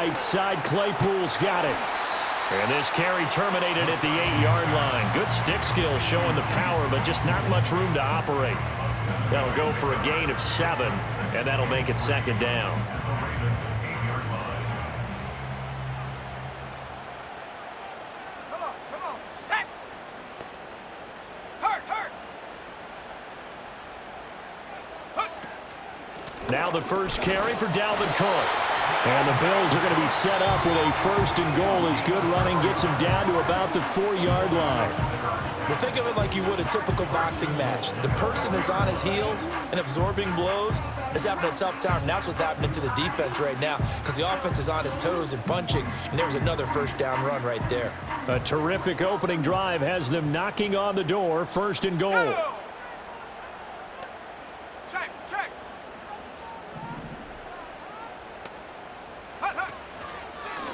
right side. Claypool's got it. And this carry terminated at the 8-yard line. Good stick skill showing the power, but just not much room to operate. That'll go for a gain of 7, and that'll make it 2nd down. Come on, set. Hurt. Now the first carry for Dalvin Cook. And the Bills are going to be set up with a 1st and goal as good running gets him down to about the 4-yard line. Well, think of it like you would a typical boxing match. The person is on his heels and absorbing blows is having a tough time. And that's what's happening to the defense right now because the offense is on his toes and punching, and there was another 1st down run right there. A terrific opening drive has them knocking on the door. 1st and goal. Check.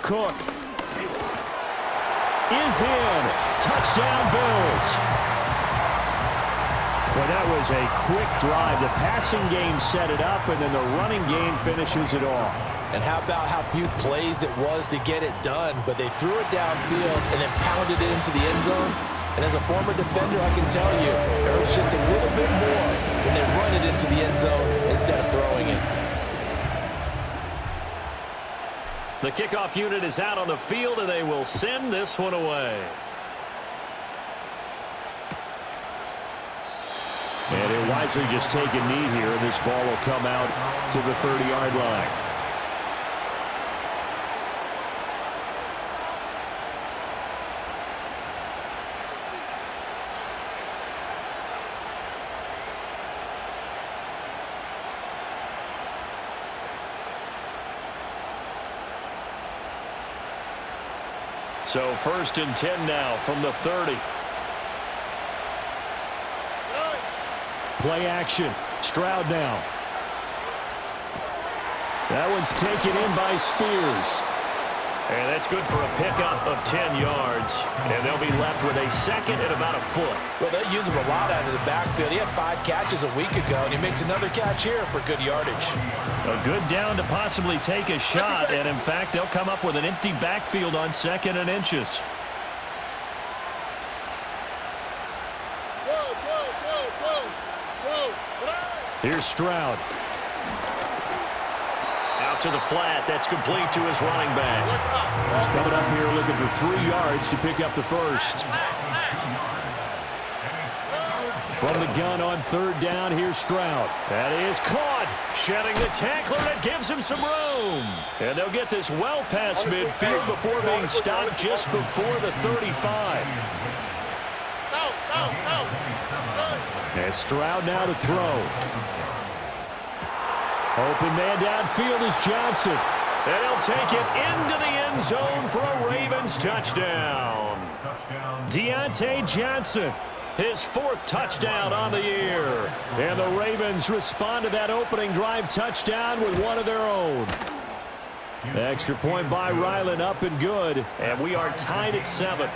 Cook is in. Touchdown, Bills. Well, that was a quick drive. The passing game set it up, and then the running game finishes it off. And how about how few plays it was to get it done, but they threw it downfield and then pounded it into the end zone. And as a former defender, I can tell you, it hurts just a little bit more when they run it into the end zone instead of throwing it. The kickoff unit is out on the field, and they will send this one away. And he'll wisely just take a knee here, and this ball will come out to the 30-yard line. So 1st and 10 now from the 30. Play action. Stroud now. That one's taken in by Spears. And that's good for a pickup of 10 yards. And they'll be left with a 2nd and about a foot. Well, they use him a lot out of the backfield. He had 5 catches a week ago, and he makes another catch here for good yardage. A good down to possibly take a shot. And, in fact, they'll come up with an empty backfield on 2nd and inches. Here's Stroud. Out to the flat. That's complete to his running back. Coming up here looking for 3 yards to pick up the 1st. From the gun on 3rd down, here's Stroud. That is caught. Shedding the tackler. That gives him some room. And they'll get this well past midfield before being stopped just before the 35. And Stroud now to throw. Open man downfield is Johnson. And he'll take it into the end zone for a Ravens touchdown. Deontay Johnson, his 4th touchdown on the year. And the Ravens respond to that opening drive touchdown with one of their own. Extra point by Ryland, up and good. And we are tied at 7.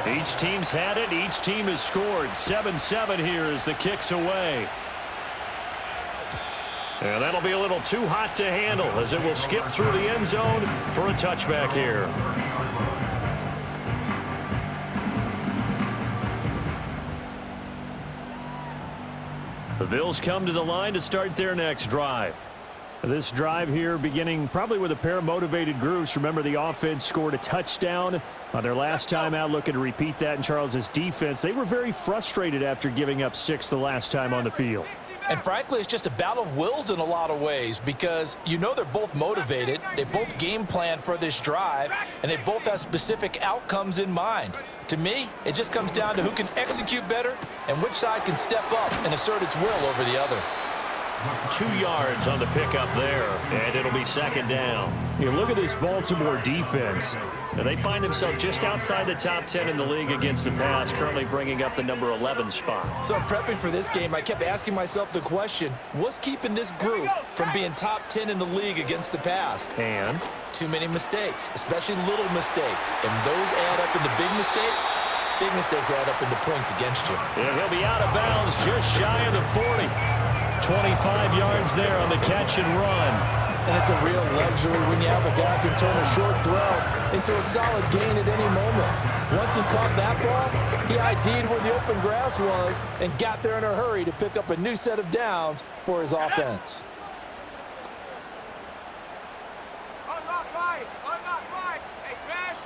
Each team's had it. Each team has scored. 7-7 here as the kick's away. And that'll be a little too hot to handle as it will skip through the end zone for a touchback here. The Bills come to the line to start their next drive. This drive here beginning probably with a pair of motivated groups. Remember, the offense scored a touchdown on their last time out, looking to repeat that in Charles's defense. They were very frustrated after giving up 6 the last time on the field. And frankly, it's just a battle of wills in a lot of ways because you know they're both motivated. They both game plan for this drive, and they both have specific outcomes in mind. To me, it just comes down to who can execute better and which side can step up and assert its will over the other. 2 yards on the pickup there, and it'll be 2nd down. You look at this Baltimore defense, and they find themselves just outside the top 10 in the league against the pass, currently bringing up the number 11 spot. So prepping for this game, I kept asking myself the question, what's keeping this group from being top 10 in the league against the pass? And? Too many mistakes, especially little mistakes, and those add up into big mistakes. Big mistakes add up into points against you. And he'll be out of bounds just shy of the 40. 25 yards there on the catch and run. And it's a real luxury when you have a guy who can turn a short throw into a solid gain at any moment. Once he caught that ball, he ID'd where the open grass was and got there in a hurry to pick up a new set of downs for his offense. Unlock right. Unlock right. Hey, smash.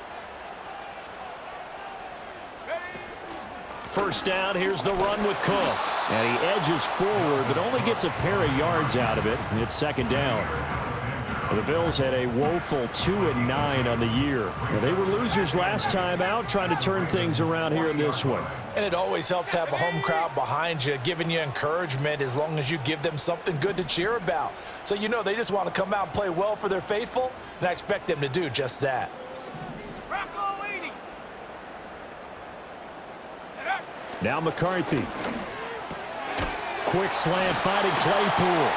First down, here's the run with Cook. And he edges forward, but only gets a pair of yards out of it. It's second down. The Bills had a woeful 2-9 on the year. Well, they were losers last time out, trying to turn things around here in this one. And it always helps to have a home crowd behind you, giving you encouragement as long as you give them something good to cheer about. So you know they just want to come out and play well for their faithful, and I expect them to do just that. Now McCarthy. Quick slant, finding Claypool.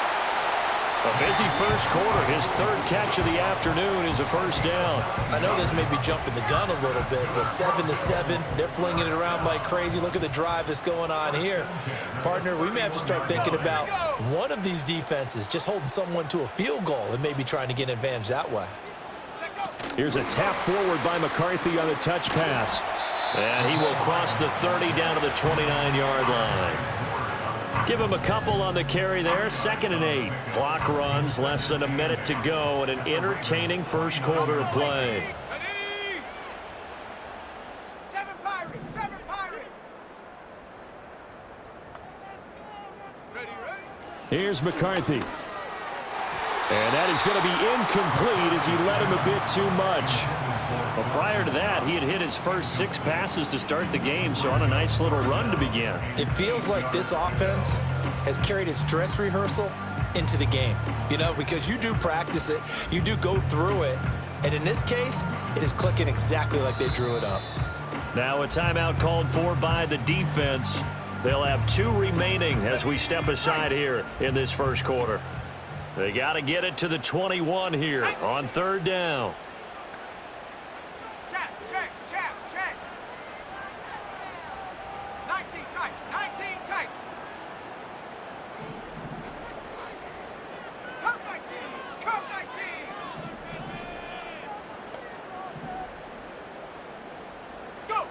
A busy first quarter. His third catch of the afternoon is a first down. I know this may be jumping the gun a little bit, but 7-7, they're flinging it around like crazy. Look at the drive that's going on here. Partner, we may have to start thinking about one of these defenses just holding someone to a field goal and maybe trying to get an advantage that way. Here's a tap forward by McCarthy on the touch pass. And he will cross the 30 down to the 29-yard line. Give him a couple on the carry there. 2nd and 8. Clock runs, less than a minute to go, and an entertaining first quarter of play. Seven Pirates. Ready. Here's McCarthy. And that is going to be incomplete as he led him a bit too much. But prior to that, he had hit his first 6 passes to start the game, so on a nice little run to begin. It feels like this offense has carried its dress rehearsal into the game. You know, because you do practice it, you do go through it, and in this case, it is clicking exactly like they drew it up. Now a timeout called for by the defense. They'll have 2 remaining as we step aside here in this first quarter. They got to get it to the 21 here on 3rd down. Check. 19 tight. Come 19. Go.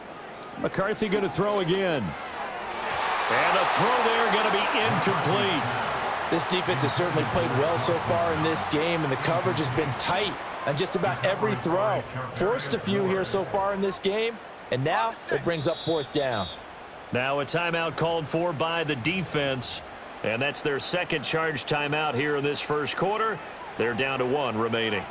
McCarthy going to throw again. And the throw there going to be incomplete. This defense has certainly played well so far in this game, and the coverage has been tight on just about every throw. Forced a few here so far in this game, and now it brings up 4th down. Now a timeout called for by the defense, and that's their 2nd charge timeout here in this first quarter. They're down to 1 remaining.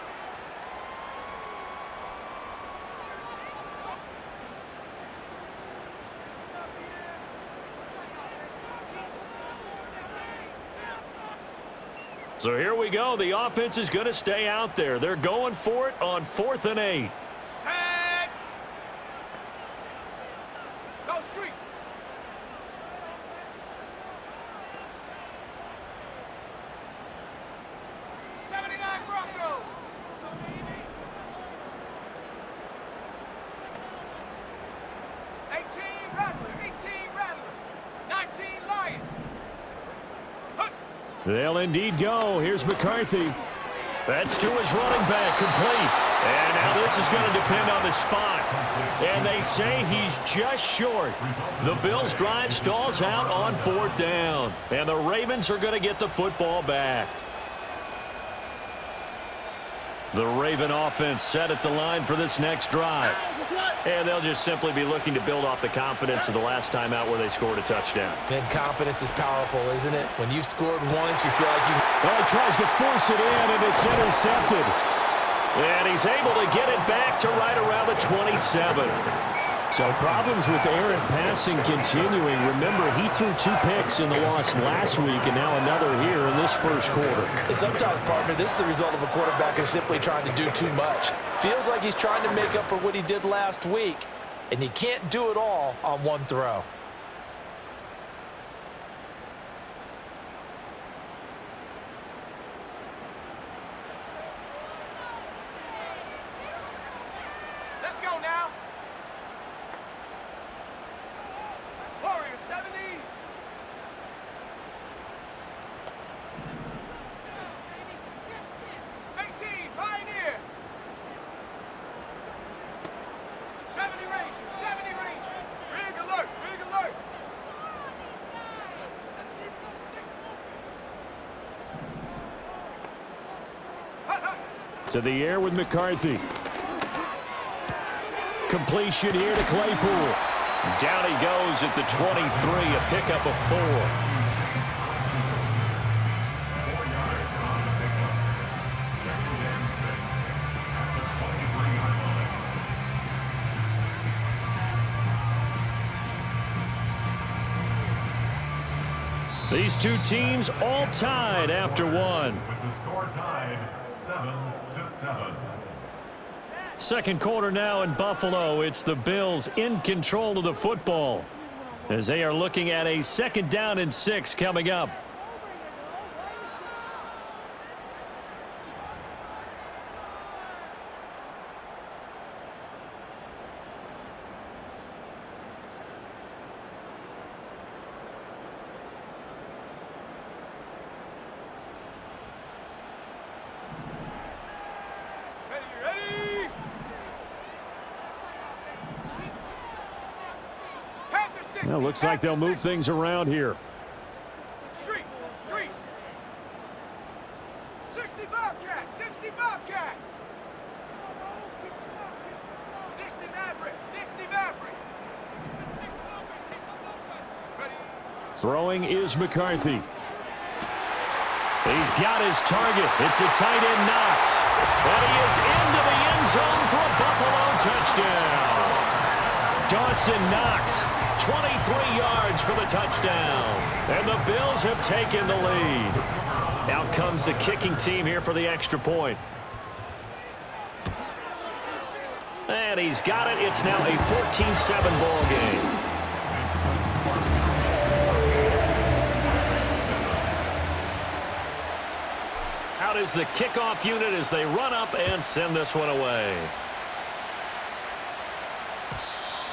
So here we go. The offense is going to stay out there. They're going for it on 4th and 8. Set. Go street. 79 Broncos. 18 Rattler. 19 Lion. They'll indeed go. Here's McCarthy. That's to his running back, complete. And now this is going to depend on the spot. And they say he's just short. The Bills' drive stalls out on 4th down. And the Ravens are going to get the football back. The Raven offense set at the line for this next drive. And they'll just simply be looking to build off the confidence of the last time out where they scored a touchdown. And confidence is powerful, isn't it? When you've scored once, you feel like you... Well, he tries to force it in, and it's intercepted. And he's able to get it back to right around the 27. So problems with errant passing continuing. Remember, he threw 2 picks in the loss last week, and now another here in this first quarter. And sometimes, partner, this is the result of a quarterback who's simply trying to do too much. Feels like he's trying to make up for what he did last week, and he can't do it all on one throw. Let's go now. Warrior 70. To the air with McCarthy. Completion here to Claypool. Down he goes at the 23, a pickup of 4. These two teams all tied after one. With the score tied 7-7. Second quarter now in Buffalo. It's the Bills in control of the football as they are looking at a 2nd down and 6 coming up. Well, looks like they'll move things around here. Street. 60 Bobcat. 60 Bobcat. 60 Maverick. 60 Maverick. Throwing is McCarthy. He's got his target. It's the tight end Knox. And he is into the end zone for a Buffalo touchdown. Dawson Knox, 23 yards for the touchdown. And the Bills have taken the lead. Out comes the kicking team here for the extra point. And he's got it. It's now a 14-7 ball game. Out is the kickoff unit as they run up and send this one away.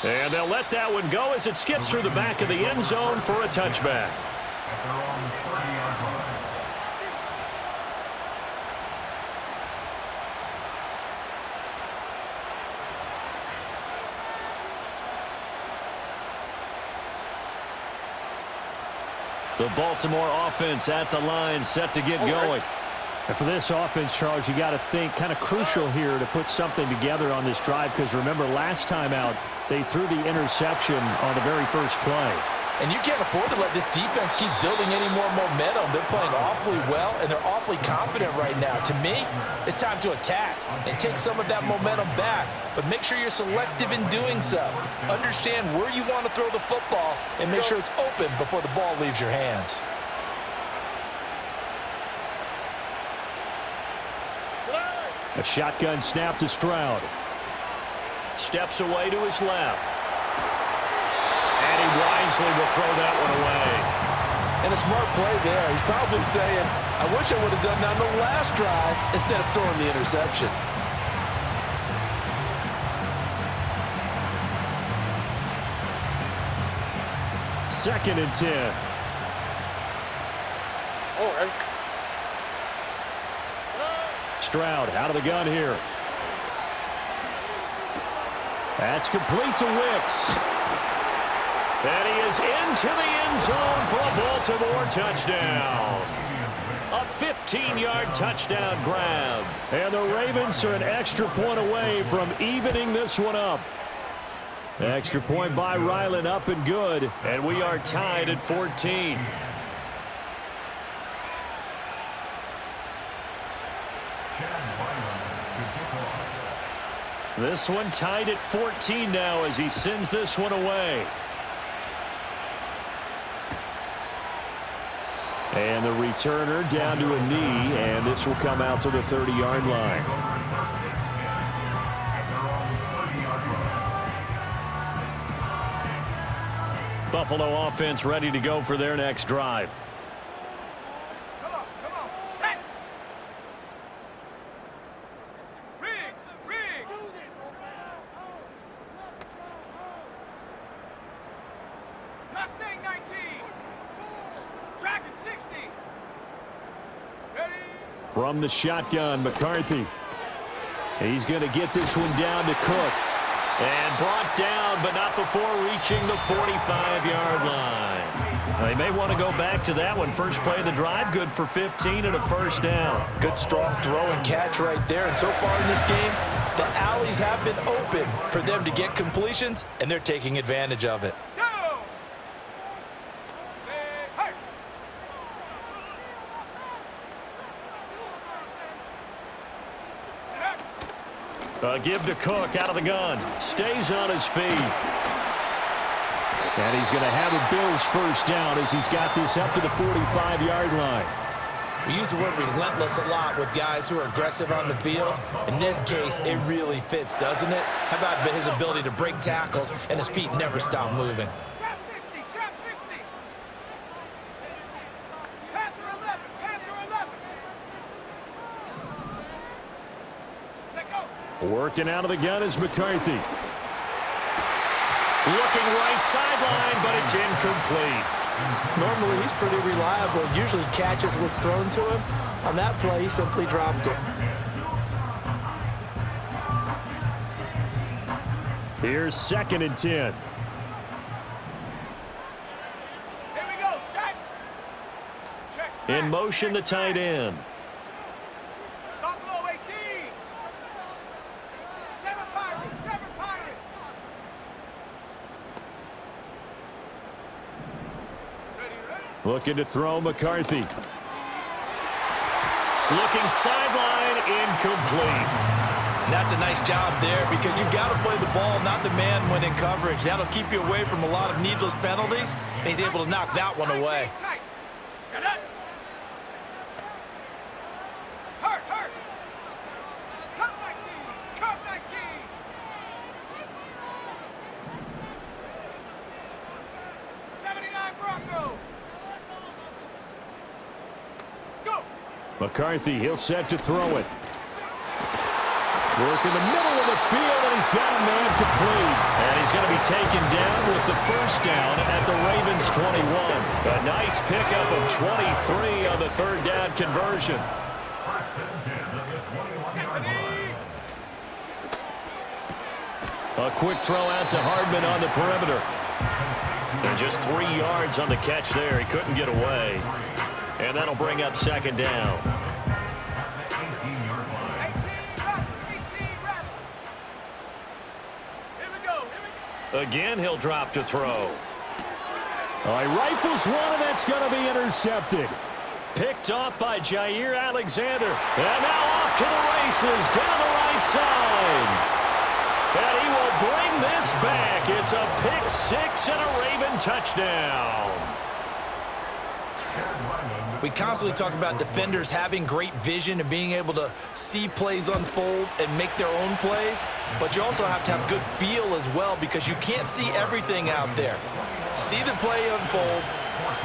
And they'll let that one go as it skips through the back of the end zone for a touchback. The Baltimore offense at the line, set to get going. And for this offense, Charles, you got to think kind of crucial here to put something together on this drive, because remember last time out they threw the interception on the very first play. And you can't afford to let this defense keep building any more momentum. They're playing awfully well, and they're awfully confident right now. To me, it's time to attack and take some of that momentum back. But make sure you're selective in doing so. Understand where you want to throw the football and make sure it's open before the ball leaves your hands. A shotgun snap to Stroud. Steps away to his left. And he wisely will throw that one away. And a smart play there. He's probably saying, I wish I would have done that on the last drive instead of throwing the interception. Second and 10. All right. Stroud out of the gun here. That's complete to Wicks. And he is into the end zone for a Baltimore touchdown. A 15-yard touchdown grab. And the Ravens are an extra point away from evening this one up. Extra point by Ryland, up and good. And we are tied at 14. This one tied at 14 now as he sends this one away. And the returner down to a knee, and this will come out to the 30-yard line. Buffalo offense ready to go for their next drive. Come on, set. Riggs. Mustang 19. Dragon 60. Ready. From the shotgun, McCarthy. He's going to get this one down to Cook. And brought down, but not before reaching the 45-yard line. They may want to go back to that one. First play of the drive, good for 15 and a first down. Good, strong throw and catch right there. And so far in this game, the alleys have been open for them to get completions, and they're taking advantage of it. Give to Cook out of the gun. Stays on his feet. And he's going to have a Bills first down as he's got this up to the 45-yard line. We use the word relentless a lot with guys who are aggressive on the field. In this case, it really fits, doesn't it? How about his ability to break tackles and his feet never stop moving? Trap 60, trap 60. Panther 11, Panther 11. Take go. Working out of the gun is McCarthy. Looking right sideline, but it's incomplete. Normally, he's pretty reliable. Usually catches what's thrown to him. On that play, he simply dropped it. Here's 2nd and 10. Here we go, set. Check smash, In motion, the check tight smash. end. Buffalo 18. 7 Pirates, 7 Pirates. Ready, ready. Looking to throw McCarthy. Looking sideline, incomplete. And that's a nice job there because you've got to play the ball, not the man when in coverage. That'll keep you away from a lot of needless penalties, and he's able to knock that one away. Tight. Shut up. Hurt, hurt. Cut 19, cut 19. Bronco. Go. McCarthy, he'll set to throw it. Work in the middle of the field, and he's got a man complete. And he's going to be taken down with the first down at the Ravens 21. A nice pickup of 23 on the third down conversion. First and 10 at the 21-yard line. A quick throw out to Hardman on the perimeter. And just 3 yards on the catch there. He couldn't get away. And that'll bring up second down. 18-yard line. 18 rep. Here we go. Again, he'll drop to throw. All right, rifles one, and that's going to be intercepted. Picked off by Jair Alexander. And now off to the races down the right side. And he will bring this back. It's a pick six and a Raven touchdown. We constantly talk about defenders having great vision and being able to see plays unfold and make their own plays, but you also have to have good feel as well because you can't see everything out there. See the play unfold,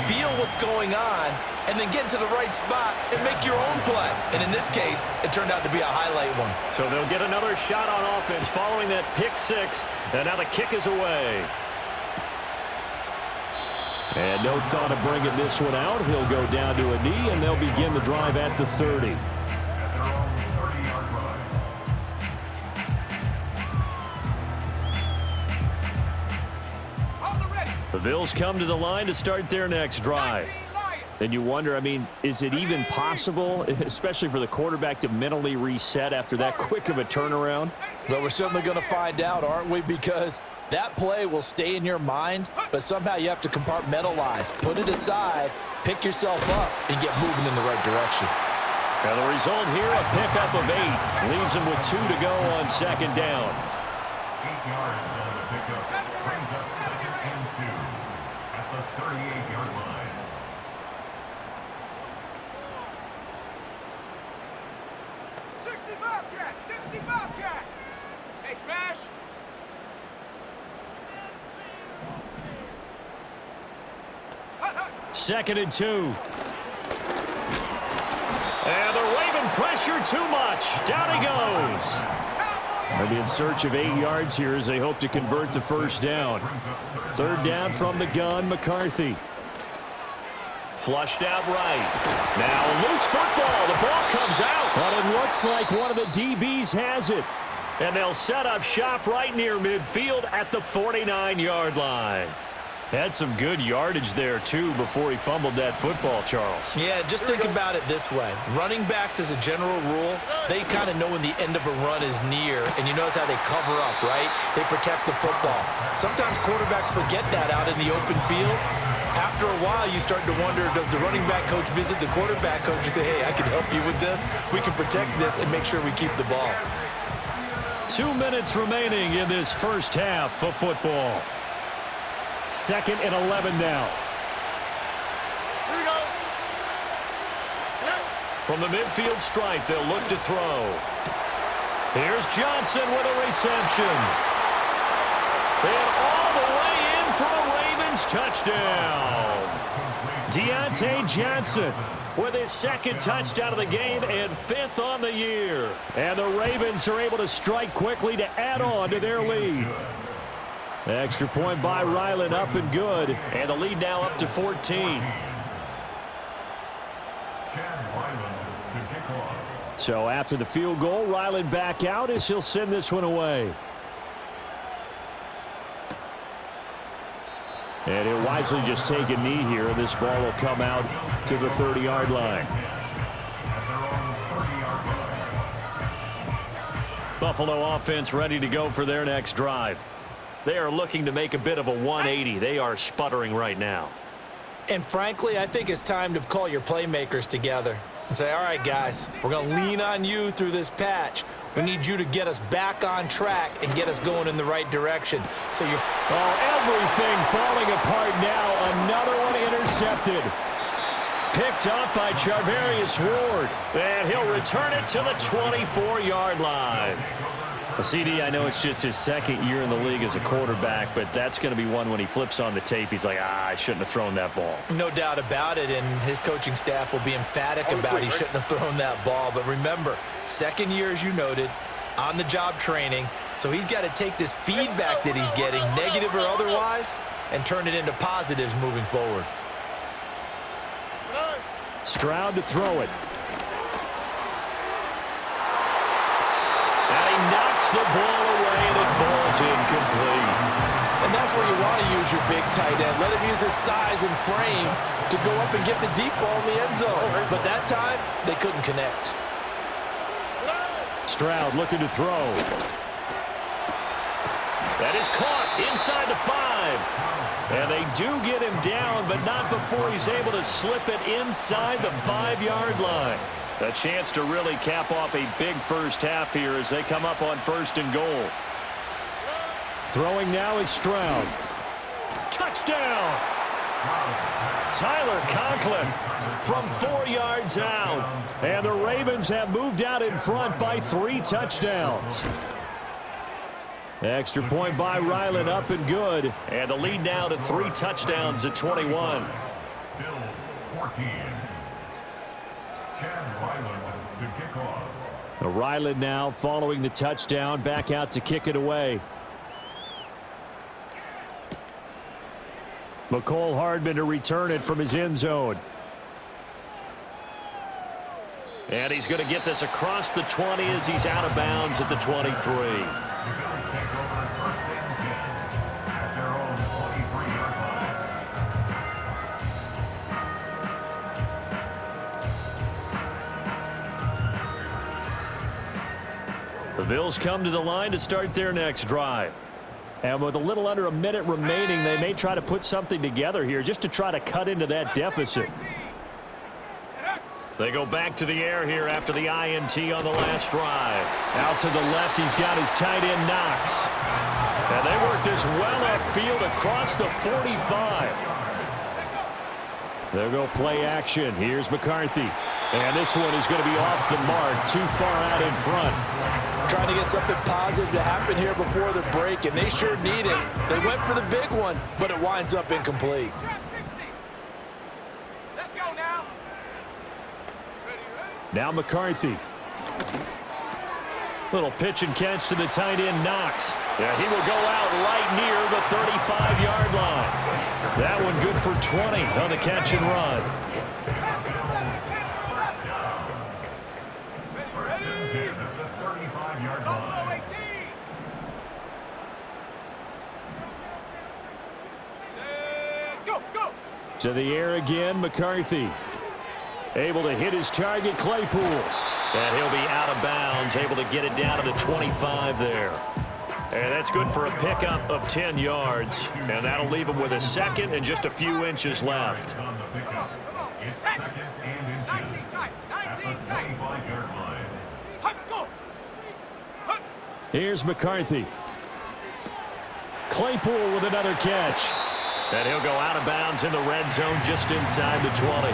feel what's going on, and then get to the right spot and make your own play. And in this case, it turned out to be a highlight one. So they'll get another shot on offense following that pick six, and now the kick is away. And no thought of bringing this one out. He'll go down to a knee, and they'll begin the drive at the 30. At their own 30-yard line. On the ready. The Bills come to the line to start their next drive. 19 Lions. And you wonder, I mean, is it even possible, especially for the quarterback, to mentally reset after that quick of a turnaround? Well, we're certainly going to find out, aren't we? Because that play will stay in your mind, but somehow you have to compartmentalize, put it aside, pick yourself up, and get moving in the right direction. Now the result here, a pickup of 8. Leaves him with 2 to go on second down. 8 yards on the pickup. Brings up second and 2 at the 38-yard line. 60 Bobcat, 60 Bobcat. Hey, smash. Hut, hut. 2nd and 2. And the Raven pressure too much. Down he goes. They'll be in search of 8 yards here as they hope to convert the first down. Third down from the gun, McCarthy. Flushed out right. Now loose football. The ball comes out. But it looks like one of the DBs has it. And they'll set up shop right near midfield at the 49-yard line. Had some good yardage there, too, before he fumbled that football, Charles. Yeah, just think about it this way. Running backs, as a general rule, they kind of know when the end of a run is near, and you notice how they cover up, right? They protect the football. Sometimes quarterbacks forget that out in the open field. After a while, you start to wonder, does the running back coach visit the quarterback coach and say, hey, I can help you with this. We can protect this and make sure we keep the ball. 2 minutes remaining in this first half of football. 2nd and 11 now. Here we go. From the midfield stripe, they'll look to throw. Here's Johnson with a reception. And all the way in for a Ravens touchdown. Deontay Johnson with his 2nd touchdown of the game and 5th on the year. And the Ravens are able to strike quickly to add on to their lead. Extra point by Ryland, up and good. And the lead now up to 14. So after the field goal, Ryland back out as he'll send this one away. And he'll wisely just take a knee here. This ball will come out to the 30-yard line. Buffalo offense ready to go for their next drive. They are looking to make a bit of a 180. They are sputtering right now. And frankly, I think it's time to call your playmakers together and say, all right, guys, we're going to lean on you through this patch. We need you to get us back on track and get us going in the right direction. So you're... Oh, everything falling apart now. Another one intercepted. Picked up by Charvarius Ward. And he'll return it to the 24-yard line. CD, I know it's just his 2nd year in the league as a quarterback, but that's going to be one when he flips on the tape. He's like, I shouldn't have thrown that ball. No doubt about it, and his coaching staff will be emphatic about he shouldn't have thrown that ball. But remember, 2nd year, as you noted, on-the-job training, so he's got to take this feedback that he's getting, negative or otherwise, and turn it into positives moving forward. Stroud to throw it. And he knocks the ball away, and it falls incomplete. And that's where you want to use your big tight end. Let him use his size and frame to go up and get the deep ball in the end zone. But that time, they couldn't connect. Stroud looking to throw. That is caught inside the 5. And they do get him down, but not before he's able to slip it inside the 5-yard line. A chance to really cap off a big first half here as they come up on 1st and goal. Throwing now is Stroud. Touchdown! Tyler Conklin from 4 yards out. And the Ravens have moved out in front by 3 touchdowns. Extra point by Ryland, up and good. And the lead now to 3 touchdowns at 21. Bills 14. Ryland now following the touchdown, back out to kick it away. McCole Hardman to return it from his end zone. And he's going to get this across the 20 as he's out of bounds at the 23. The Bills come to the line to start their next drive. And with a little under a minute remaining, they may try to put something together here just to try to cut into that deficit. They go back to the air here after the INT on the last drive. Out to the left, he's got his tight end Knox. And they work this well upfield across the 45. They'll go play action. Here's McCarthy. And this one is going to be off the mark, too far out in front. Trying to get something positive to happen here before the break, and they sure need it. They went for the big one, but it winds up incomplete. Let's go now. Now McCarthy. Little pitch and catch to the tight end Knox. Yeah, he will go out right near the 35-yard line. That one good for 20 on the catch and run. Buffalo 18. To the air again, McCarthy. Able to hit his target, Claypool. And he'll be out of bounds, able to get it down to the 25 there. And that's good for a pickup of 10 yards. And that'll leave him with a second and just a few inches left. It's second and inches at the 25-yard line. Here's McCarthy. Claypool with another catch. And he'll go out of bounds in the red zone just inside the 20.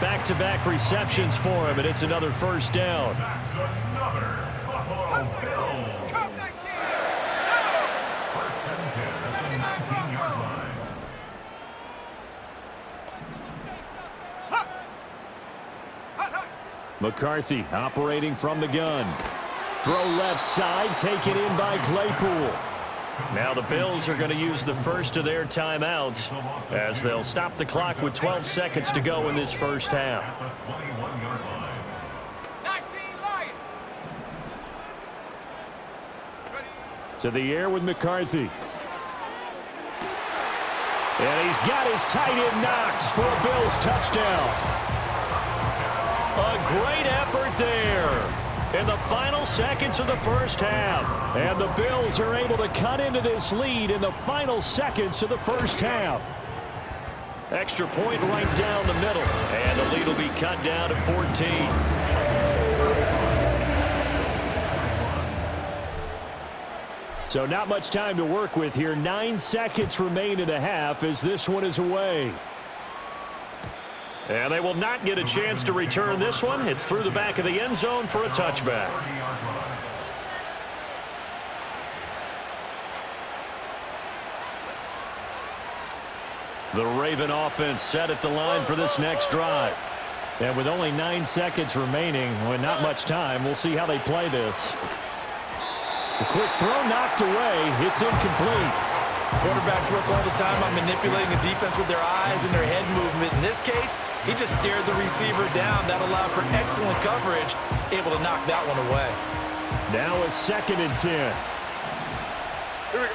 Back-to-back receptions for him, and it's another first down. That's another Buffalo Bills. First and 10 at the 19-yard line. McCarthy operating from the gun. Throw left side, taken in by Claypool. Now the Bills are going to use the first of their timeouts as they'll stop the clock with 12 seconds to go in this first half. At the 21-yard line. 19 line. To the air with McCarthy. And he's got his tight end Knox for a Bills touchdown. A great effort there in the final seconds of the first half. And the Bills are able to cut into this lead in the final seconds of the first half. Extra point right down the middle. And the lead will be cut down to 14. So not much time to work with here. 9 seconds remain in the half as this one is away. And they will not get a chance to return this one. It's through the back of the end zone for a touchback. The Raven offense set at the line for this next drive. And with only 9 seconds remaining, with not much time, we'll see how they play this. The quick throw knocked away. It's incomplete. Quarterbacks work all the time on manipulating the defense with their eyes and their head movement. In this case, he just stared the receiver down. That allowed for excellent coverage, able to knock that one away. Now a 2nd and 10. Here we go.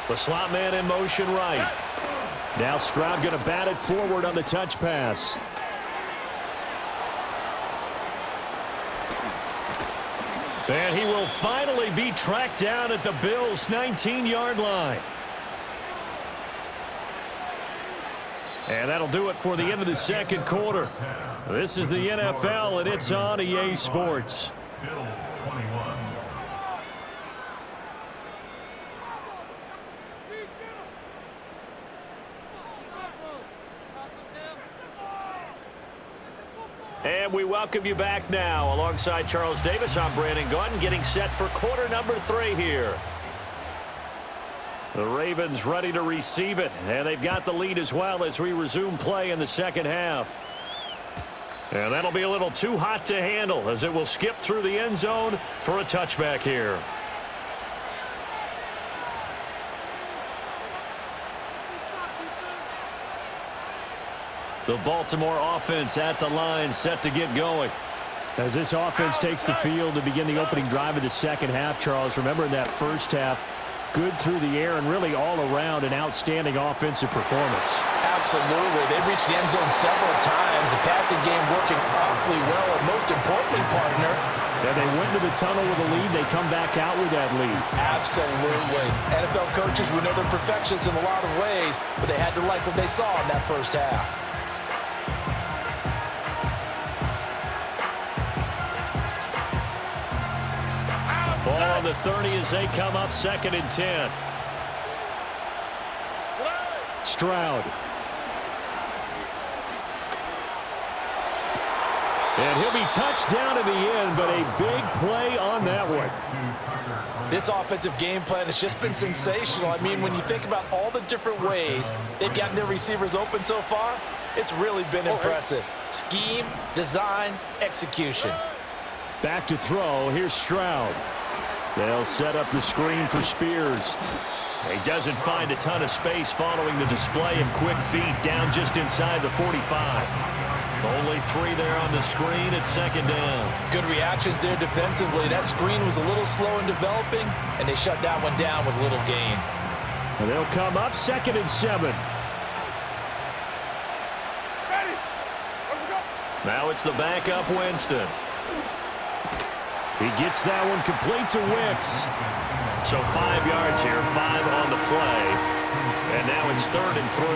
The slot man in motion right. Now Stroud going to bat it forward on the touch pass. And he will finally be tracked down at the Bills' 19-yard line. And that'll do it for the end of the second quarter. This is the NFL, and it's on EA Sports. Bills 21. And we welcome you back now. Alongside Charles Davis, I'm Brandon Gaudin, getting set for quarter number 3 here. The Ravens ready to receive it, and they've got the lead as well as we resume play in the second half. And that'll be a little too hot to handle as it will skip through the end zone for a touchback here. The Baltimore offense at the line, set to get going. As this offense takes the field to begin the opening drive of the second half, Charles, remember in that first half, good through the air and really all around an outstanding offensive performance. Absolutely. They've reached the end zone several times. The passing game working awfully well, and most importantly, partner, and they went to the tunnel with a lead. They come back out with that lead. Absolutely. NFL coaches, we know they're perfectionists in a lot of ways, but they had to like what they saw in that first half. Ball on the 30 as they come up 2nd and 10. Stroud. And he'll be touched down in the end, but a big play on that one. This offensive game plan has just been sensational. I mean, when you think about all the different ways they've gotten their receivers open so far, it's really been impressive. Scheme, design, execution. Back to throw. Here's Stroud. They'll set up the screen for Spears. He doesn't find a ton of space following the display of quick feet down just inside the 45. Only 3 there on the screen at 2nd down. Good reactions there defensively. That screen was a little slow in developing, and they shut that one down with little gain. And they'll come up 2nd and 7. Now it's the backup Winston. He gets that one complete to Wicks. So 5 yards here, 5 on the play. And now it's 3rd and 3.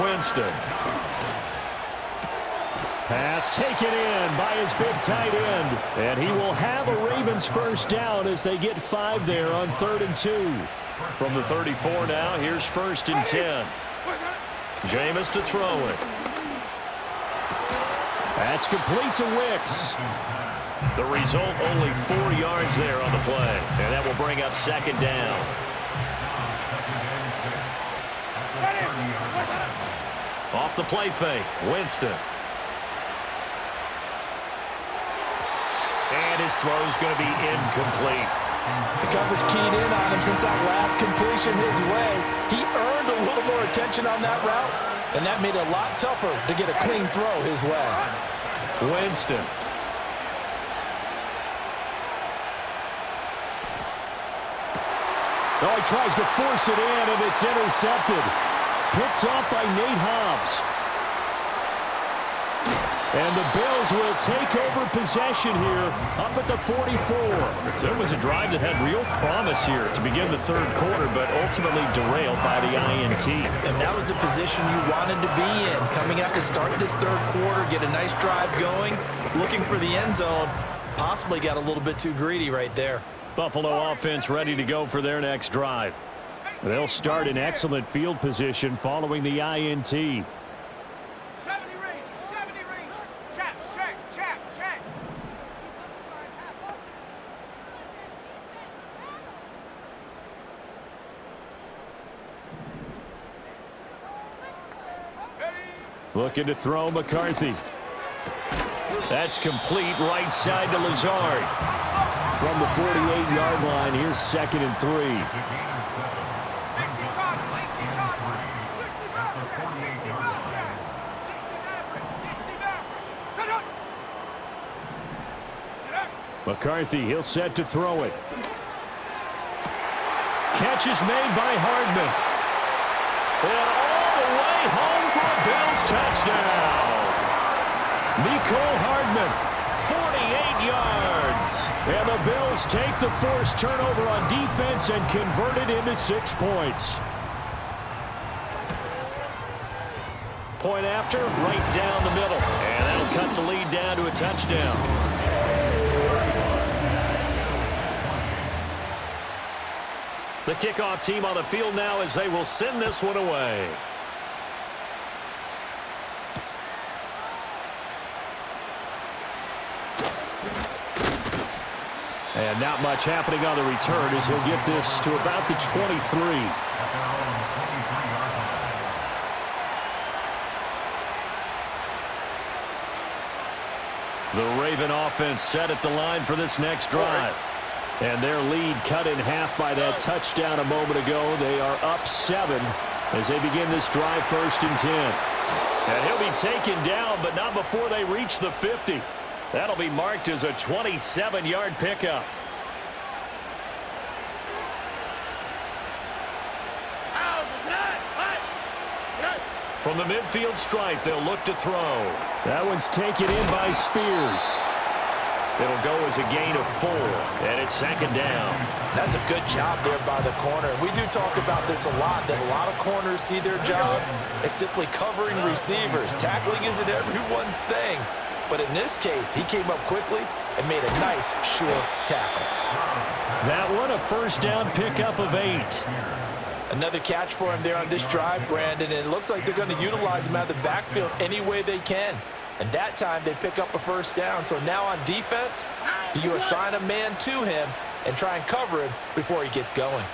Winston. Pass taken in by his big tight end. And he will have a Ravens first down as they get 5 there on 3rd and 2. From the 34 now, here's 1st and 10. Jameis to throw it. That's complete to Wicks. The result, only 4 yards there on the play. And that will bring up 2nd down. Off the play fake, Winston. And his throw's going to be incomplete. The coverage keyed in on him since that last completion his way. He earned a little more attention on that route, and that made it a lot tougher to get a clean throw his way. Winston. Oh, he tries to force it in, and it's intercepted. Picked off by Nate Hobbs. And the Bills will take over possession here up at the 44. So it was a drive that had real promise here to begin the 3rd quarter, but ultimately derailed by the INT. And that was the position you wanted to be in. Coming out to start this 3rd quarter, get a nice drive going, looking for the end zone. Possibly got a little bit too greedy right there. Buffalo offense ready to go for their next drive. They'll start in excellent field position following the INT. Looking to throw McCarthy. That's complete right side to Lazard. From the 48-yard line, here's 2nd and 3. McCarthy, he'll set to throw it. Catch is made by Hardman. And all the way home for a Bills touchdown. Mecole Hardman. 48 yards. And the Bills take the forced turnover on defense and convert it into 6 points. Point after, right down the middle. And that'll cut the lead down to a touchdown. The kickoff team on the field now as they will send this one away. And not much happening on the return as he'll get this to about the 23. The Raven offense set at the line for this next drive. And their lead cut in half by that touchdown a moment ago. They are up 7 as they begin this drive 1st and 10. And he'll be taken down, but not before they reach the 50. That'll be marked as a 27-yard pickup. From the midfield stripe, they'll look to throw. That one's taken in by Spears. It'll go as a gain of 4, and it's 2nd down. That's a good job there by the corner. We do talk about this a lot, that a lot of corners see their job as simply covering receivers. Tackling isn't everyone's thing. But in this case, he came up quickly and made a nice, sure tackle. That one, a 1st down pickup of 8. Another catch for him there on this drive, Brandon, and it looks like they're going to utilize him out of the backfield any way they can. And that time, they pick up a 1st down. So now on defense, do you assign a man to him and try and cover him before he gets going?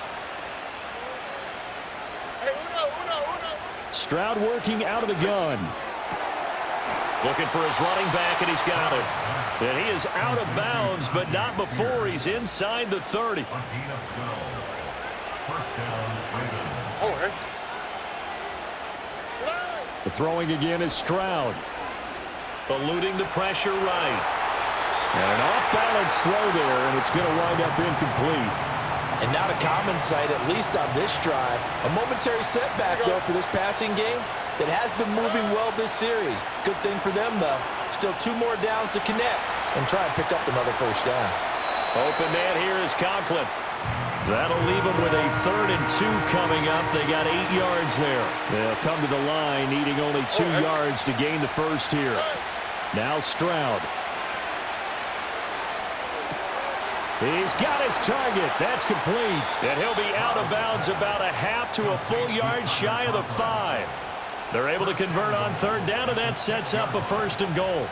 Stroud working out of the gun. Looking for his running back, and he's got it. And he is out of bounds, but not before he's inside the 30. The throwing again is Stroud. Eluding the pressure right. And an off-balance throw there, and it's going to wind up incomplete. And not a common sight, at least on this drive. A momentary setback, though, for this passing game that has been moving well this series. Good thing for them, though. Still 2 more downs to connect and try and pick up another first down. Open man here is Conklin. That'll leave them with a 3rd and 2 coming up. They got 8 yards there. They'll come to the line, needing only 2 yards to gain the first here. Now Stroud. He's got his target. That's complete. And he'll be out of bounds about a half to a full yard shy of the 5. They're able to convert on 3rd down, and that sets up a 1st and goal.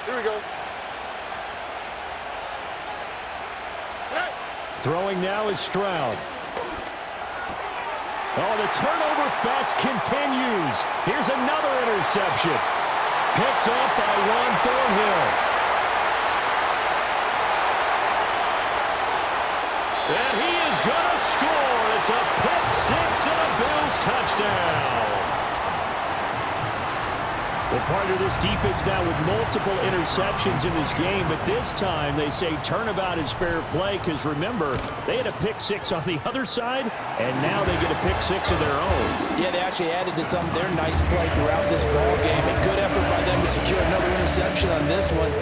Here we go. Throwing now is Stroud. Oh, the turnover fest continues. Here's another interception. Picked up by Juan Thornhill. And he is going to score. It's a pick 6 and a Bills touchdown. Well, partner, this defense now with multiple interceptions in this game, but this time they say turnabout is fair play because, remember, they had a pick 6 on the other side, and now they get a pick 6 of their own. Yeah, they actually added to some of their nice play throughout this ball game. A good effort by them to secure another interception on this one.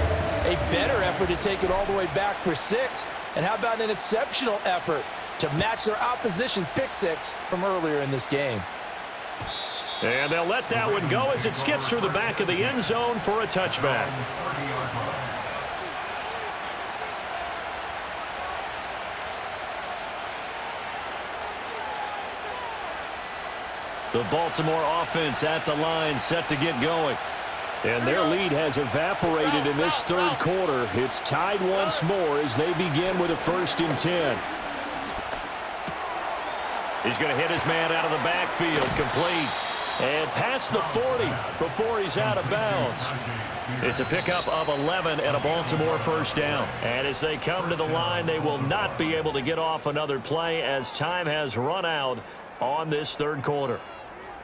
A better effort to take it all the way back for 6. And how about an exceptional effort to match their opposition's pick 6 from earlier in this game? And they'll let that one go as it skips through the back of the end zone for a touchback. The Baltimore offense at the line, set to get going. And their lead has evaporated in this 3rd quarter. It's tied once more as they begin with a 1st and 10. He's going to hit his man out of the backfield, complete. And past the 40 before he's out of bounds. It's a pickup of 11 and a Baltimore 1st down. And as they come to the line, they will not be able to get off another play as time has run out on this 3rd quarter.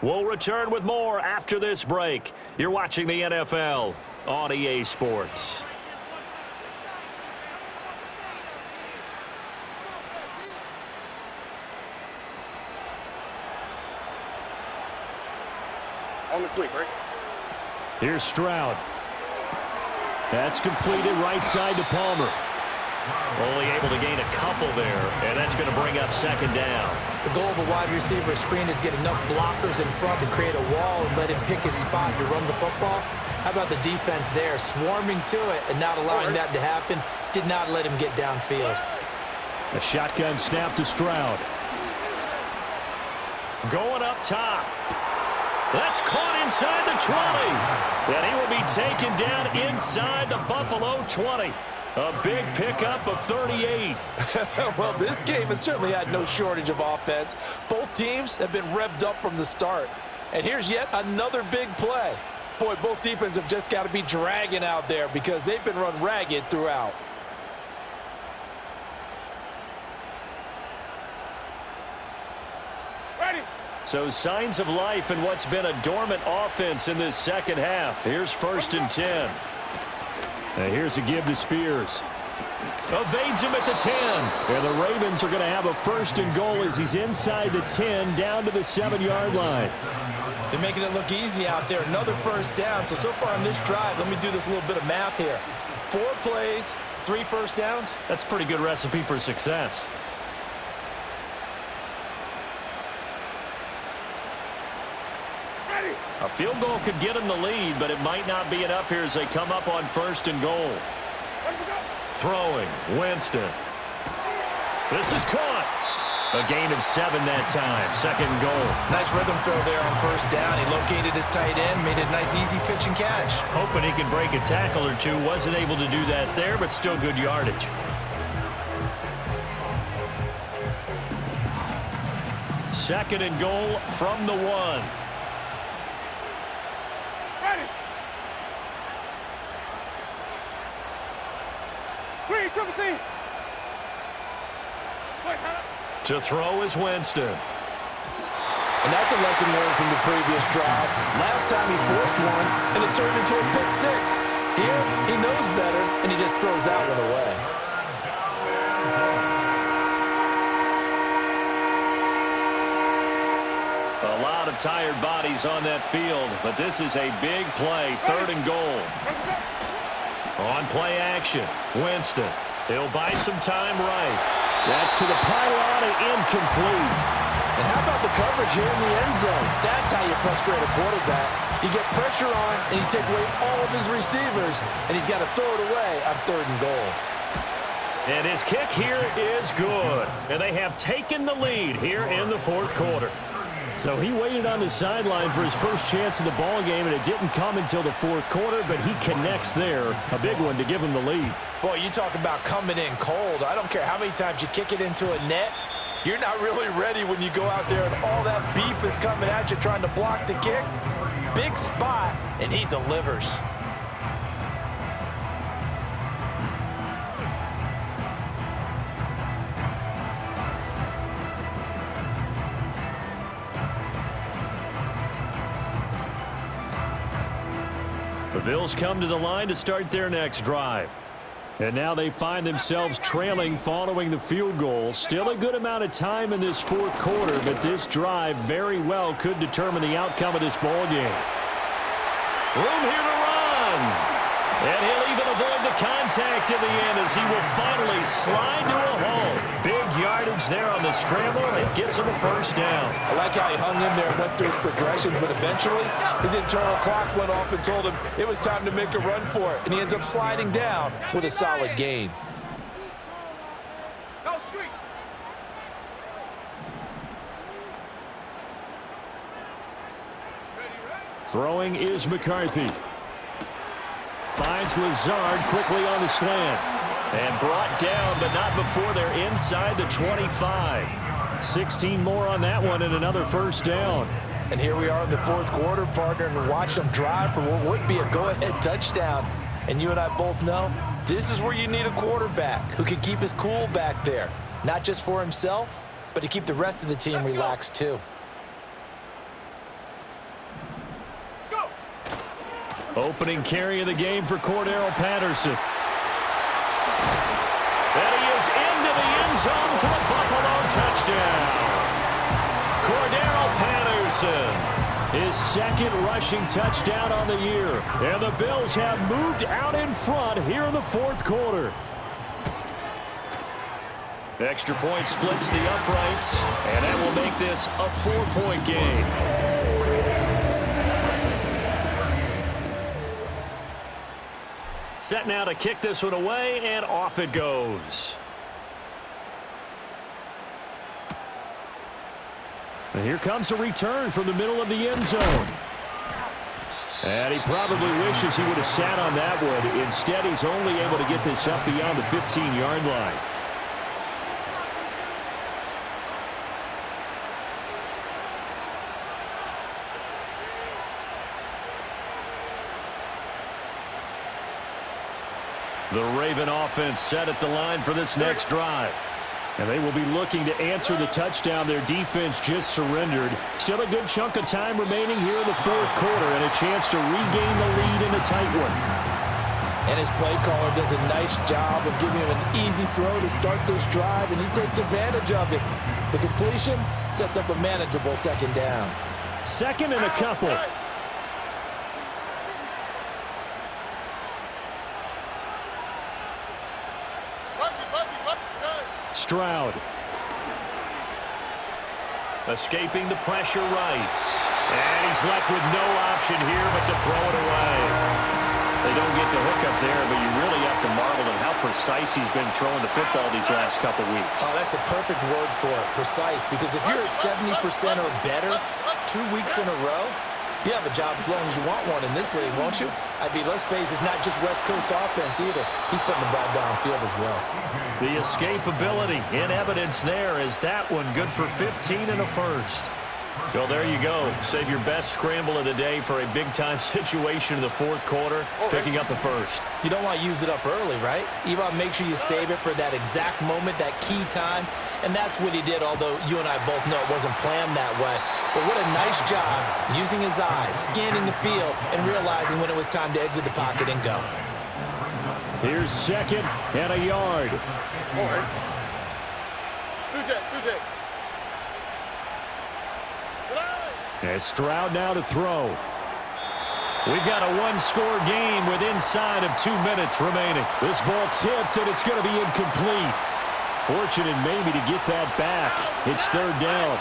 We'll return with more after this break. You're watching the NFL on EA Sports. On the quick, right? Here's Stroud. That's completed right side to Palmer. Only able to gain a couple there, and that's going to bring up 2nd down. The goal of a wide receiver screen is get enough blockers in front to create a wall and let him pick his spot to run the football. How about the defense there, swarming to it and not allowing that to happen? Did not let him get downfield. A shotgun snap to Stroud. Going up top. That's caught inside the 20. And he will be taken down inside the Buffalo 20. A big pickup of 38. Well, this game has certainly had no shortage of offense. Both teams have been revved up from the start. And here's yet another big play. Boy, both defenses have just got to be dragging out there because they've been run ragged throughout. Ready. So signs of life in what's been a dormant offense in this 2nd half. Here's 1st and 10. And here's a give to Spears. Evades him at the 10. And the Ravens are going to have a 1st and goal as he's inside the 10 down to the 7-yard line. They're making it look easy out there. Another 1st down. So far on this drive, let me do this little bit of math here. 4 plays, 3 1st downs. That's a pretty good recipe for success. A field goal could get him the lead, but it might not be enough here as they come up on 1st and goal. Throwing, Winston. This is caught. A gain of 7 that time. 2nd and goal. Nice rhythm throw there on 1st down. He located his tight end, made a nice easy pitch and catch. Hoping he could break a tackle or two. Wasn't able to do that there, but still good yardage. 2nd and goal from the 1. To throw is Winston. And that's a lesson learned from the previous drive. Last time he forced one, and it turned into a pick six. Here, he knows better, and he just throws that one away. A lot of tired bodies on that field, but this is a big play, 3rd and goal. On play action, Winston. He'll buy some time right. That's to the pylon and incomplete. And how about the coverage here in the end zone? That's how you frustrate a quarterback. You get pressure on, and you take away all of his receivers, and he's got to throw it away on 3rd and goal. And his kick here is good. And they have taken the lead here in the 4th quarter. So he waited on the sideline for his first chance in the ball game, and it didn't come until the 4th quarter, but he connects there. A big one to give him the lead. Boy, you talk about coming in cold. I don't care how many times you kick it into a net. You're not really ready when you go out there and all that beef is coming at you trying to block the kick. Big spot, and he delivers. The Bills come to the line to start their next drive. And now they find themselves trailing following the field goal. Still a good amount of time in this 4th quarter, but this drive very well could determine the outcome of this ball game. Room here to run. And he'll even avoid the contact in the end as he will finally slide to a hole. Big yardage there on the scramble. It gets him a 1st down. I like how he hung in there and went through his progressions, but eventually his internal clock went off and told him it was time to make a run for it, and he ends up sliding down with a solid gain. Go street. Throwing is McCarthy. Finds Lazard quickly on the slant. And brought down, but not before they're inside the 25. 16 more on that one and another 1st down. And here we are in the 4th quarter, partner, and watch them drive for what would be a go-ahead touchdown. And you and I both know this is where you need a quarterback who can keep his cool back there. Not just for himself, but to keep the rest of the team relaxed too. Opening carry of the game for Cordero Patterson. And he is into the end zone for a Buffalo touchdown. Cordero Patterson. His 2nd rushing touchdown on the year. And the Bills have moved out in front here in the 4th quarter. Extra point splits the uprights, and that will make this a 4-point game. Set now to kick this one away, and off it goes. And here comes a return from the middle of the end zone. And he probably wishes he would have sat on that one. Instead, he's only able to get this up beyond the 15-yard line. The Raven offense set at the line for this next drive. And they will be looking to answer the touchdown their defense just surrendered. Still a good chunk of time remaining here in the 4th quarter and a chance to regain the lead in a tight one. And his play caller does a nice job of giving him an easy throw to start this drive, and he takes advantage of it. The completion sets up a manageable 2nd down. 2nd and a couple. Stroud. Escaping the pressure right. And he's left with no option here but to throw it away. They don't get to hook up there, but you really have to marvel at how precise he's been throwing the football these last couple weeks. Oh, that's a perfect word for it, precise, because if you're at 70% or better 2 weeks in a row, you have a job as long as you want one in this league, won't you? I mean, let's face it, it's not just West Coast offense either. He's putting the ball downfield as well. The escapability in evidence there is that one good for 15 and a 1st. Well, there you go. Save your best scramble of the day for a big-time situation in the fourth quarter, picking up the first. You don't want to use it up early, right? You want to make sure you save it for that exact moment, that key time, and that's what he did, although you and I both know it wasn't planned that way. But what a nice job using his eyes, scanning the field, and realizing when it was time to exit the pocket and go. Here's second and a yard. And Stroud now to throw. We've got a one-score game with inside of 2 minutes remaining. This ball tipped, and it's going to be incomplete. Fortunate maybe to get that back. It's third down.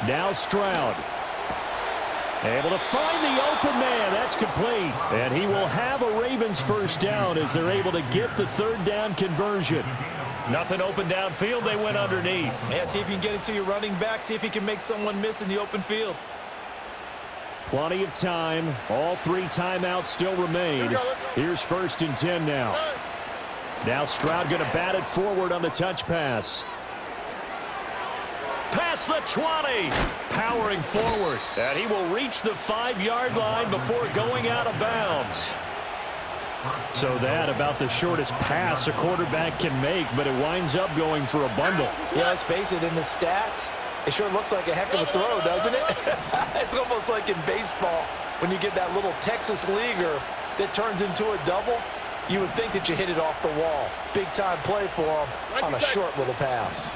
Now Stroud. Able to find the open man. That's complete. And he will have a Ravens first down as they're able to get the third down conversion. Nothing open downfield. They went underneath. Yeah, see if you can get it to your running back. See if you can make someone miss in the open field. Plenty of time. All 3 timeouts still remain. Here's 1st and 10 now. Now Stroud going to bat it forward on the touch pass. Past the 20. Powering forward. And he will reach the 5-yard line before going out of bounds. So that about the shortest pass a quarterback can make, but it winds up going for a bundle. Yeah, let's face it, in the stats, it sure looks like a heck of a throw, doesn't it? It's almost like in baseball when you get that little Texas leaguer that turns into a double. You would think that you hit it off the wall. Big-time play for him on a short little pass.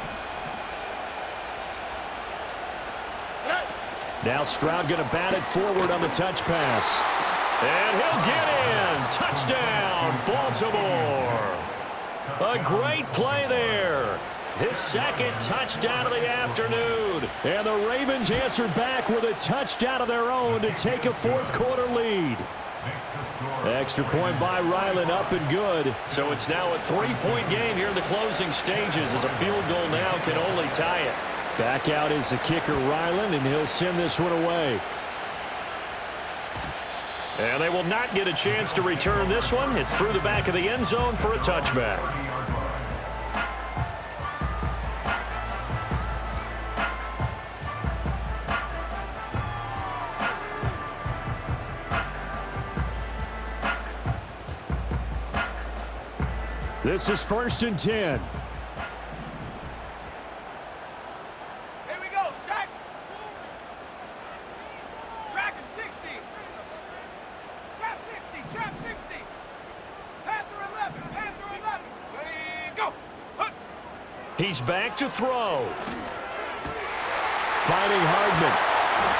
Now Stroud going to bat it forward on the touch pass. And he'll get in. Touchdown, Baltimore. A great play there. His second touchdown of the afternoon. And the Ravens answer back with a touchdown of their own to take a fourth quarter lead. Extra point by Ryland, up and good. So it's now a 3-point game here in the closing stages as a field goal now can only tie it. Back out is the kicker, Ryland, and he'll send this one away. And they will not get a chance to return this one. It's through the back of the end zone for a touchback. This is 1st and 10. He's back to throw. Finding Hardman.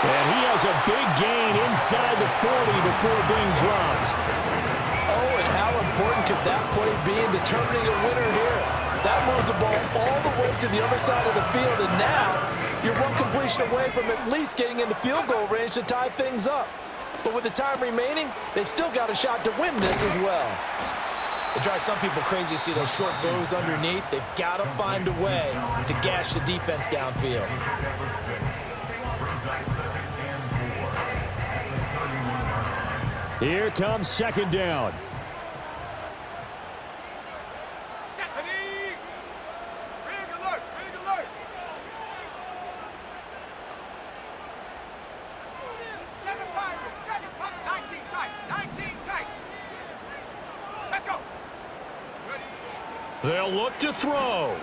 And he has a big gain inside the 40 before being dropped. Oh, and how important could that play be in determining a winner here? That moves the ball all the way to the other side of the field, and now you're one completion away from at least getting into field goal range to tie things up. But with the time remaining, they've still got a shot to win this as well. It drives some people crazy to see those short throws underneath. They've got to find a way to gash the defense downfield. Here comes 2nd down. They'll look to throw.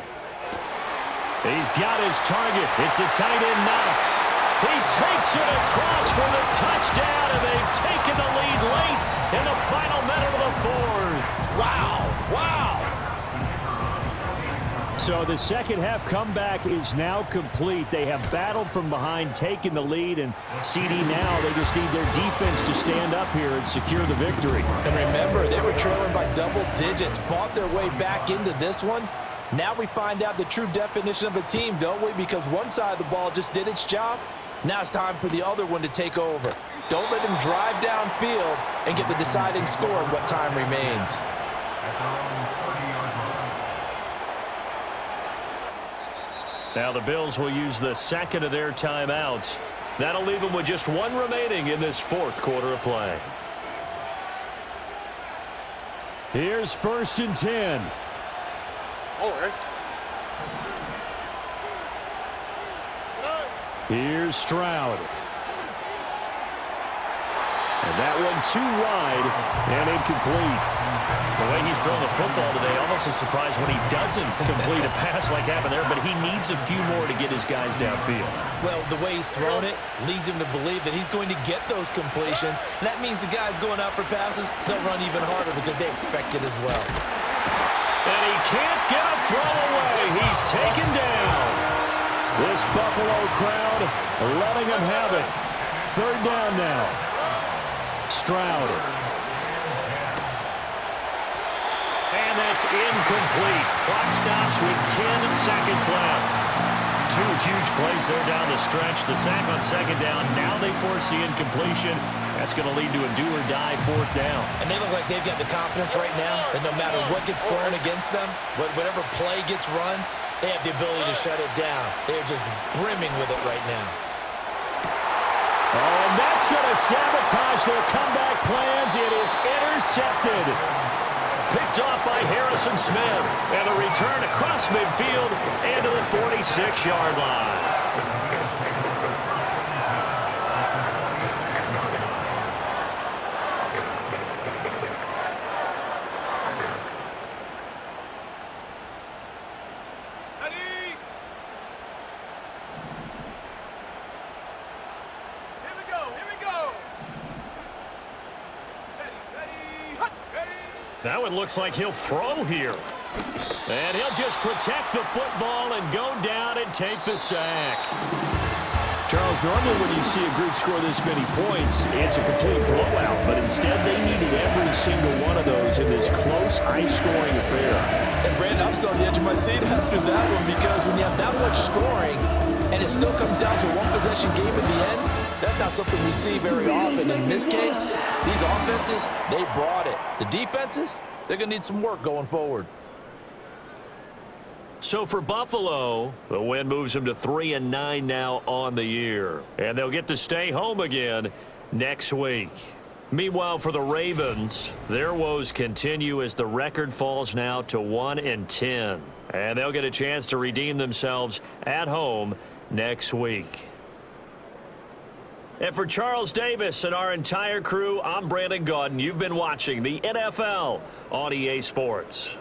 He's got his target. It's the tight end Knox. He takes it across for the touchdown, and they've taken the lead late in the final minute of the fourth. Wow, wow. So the second half comeback is now complete. They have battled from behind, taken the lead, and CD now they just need their defense to stand up here and secure the victory. And remember, they were trailing by double digits, fought their way back into this one. Now we find out the true definition of a team, don't we? Because one side of the ball just did its job. Now it's time for the other one to take over. Don't let them drive downfield and get the deciding score in what time remains. Now the Bills will use the second of their timeouts. That'll leave them with just one remaining in this fourth quarter of play. Here's 1st and 10. Here's Stroud. And that one too wide and incomplete. The way he's throwing the football today, almost a surprise when he doesn't complete a pass like happened there, but he needs a few more to get his guys downfield. Well, the way he's thrown it leads him to believe that he's going to get those completions. And that means the guys going out for passes, they'll run even harder because they expect it as well. And he can't get a throw away. He's taken down. This Buffalo crowd letting him have it. 3rd down now. Stroud. And that's incomplete. Clock stops with 10 seconds left. 2 huge plays there down the stretch. The sack on 2nd down. Now they force the incompletion. That's going to lead to a do-or-die 4th down. And they look like they've got the confidence right now that no matter what gets thrown against them, whatever play gets run, they have the ability to shut it down. They're just brimming with it right now. Oh, and that's going to sabotage their comeback plans. It is intercepted. Picked off by Harrison Smith. And a return across midfield and to the 46-yard line. Now it looks like he'll throw here. And he'll just protect the football and go down and take the sack. Charles, normally when you see a group score this many points, it's a complete blowout. But instead, they needed every single one of those in this close, high-scoring affair. And Brandon, I'm still on the edge of my seat after that one because when you have that much scoring and it still comes down to a one-possession game at the end, that's not something we see very often. In this case, these offenses, they brought it. The defenses, they're going to need some work going forward. So for Buffalo, the win moves them to 3-9 now on the year. And they'll get to stay home again next week. Meanwhile, for the Ravens, their woes continue as the record falls now to 1-10. And they'll get a chance to redeem themselves at home next week. And for Charles Davis and our entire crew, I'm Brandon Gaudin. You've been watching the NFL on EA Sports.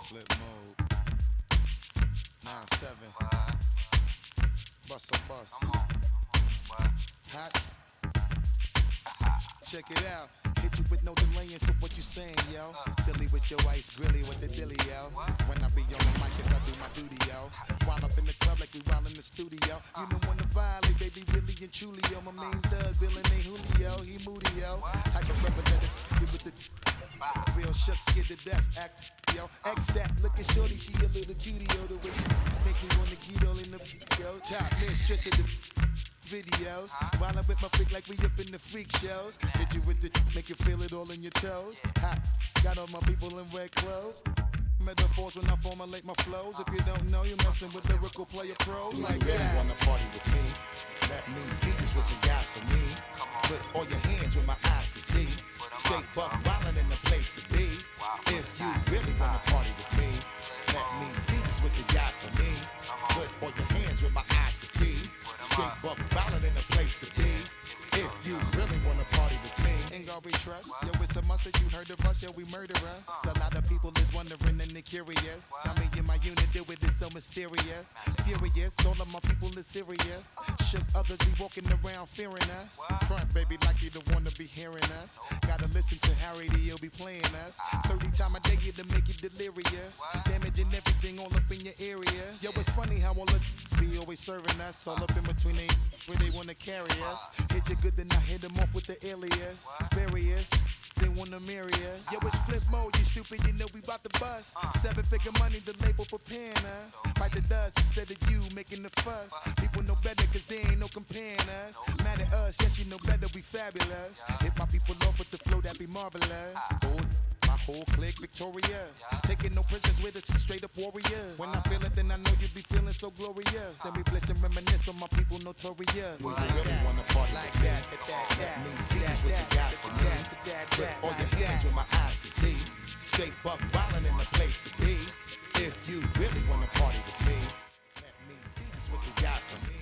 Flip mode. 9-7. Bust a bus. Hot. Check it out. Hit you with no delay into what you saying, yo. Silly with your ice grilly with the dilly, yo. When I be on the mic, yes, I do my duty, yo. While up in the club like we while in the studio. You don't wanna violate, baby, really and truly, yo. My main thug, Bill and Julio, he moody, yo. Type of representative with the real shook, scared to death, act, yo. X that, look at shorty, she a little cutie, yo. The way she make me wanna get all in the, yo. Top mistress of the videos. While I'm with my freak like we up in the freak shows. Hit you with the, make you feel it all in your toes. Hot, got all my people in red clothes. Metaphors when I formulate my flows. If you don't know, you're messing with lyrical player pros. Do like you really wanna party with me? Let me see just what you got for me. Put all your hands where my eyes can see. Straight buck wildin' in the place to be. If you really wanna party with me, let me see just what you got for me. Put all your hands where my eyes can see. Straight buck wildin' in the place to be. If you really wanna party with me, ain't gonna be trust. Yo, it's a must that you heard of us, yo, we murder us. A lot of people is wondering and they curious. I mean, in my unit do it is so mysterious. Furious, all of my people is serious. Shook others be walking around fearing us. Front, baby, like you don't wanna be hearing us. Gotta listen to Harry, he'll be playing us. 30 times a day to make you delirious. Damaging everything all up in your area. Yo, it's funny how all of be always serving us. All up in between they where they wanna carry us. Hit you good, then I hit them off with the alias. Various, they wanna marry us. Yo, it's flip mode, you stupid, you know we bout to bust. 7-figure money, the label preparing us. Bite the dust instead of you making the fuss. People know better cause they ain't no comparing us. Mad at us, yes you know better, we fabulous. Hit my people off with the flow, that be marvelous. Oh, my whole clique victorious. Taking no prisoners with us, straight up warriors. When I feel it, then I know you be feeling so glorious. Then we blitz and reminisce on my people notorious. Do you really wanna party like that? Let me see just what you got for me. Put all your hands where my eyes can see. Straight buck wildin' in the place to be. If you really wanna party with me, let me see just what you got for me.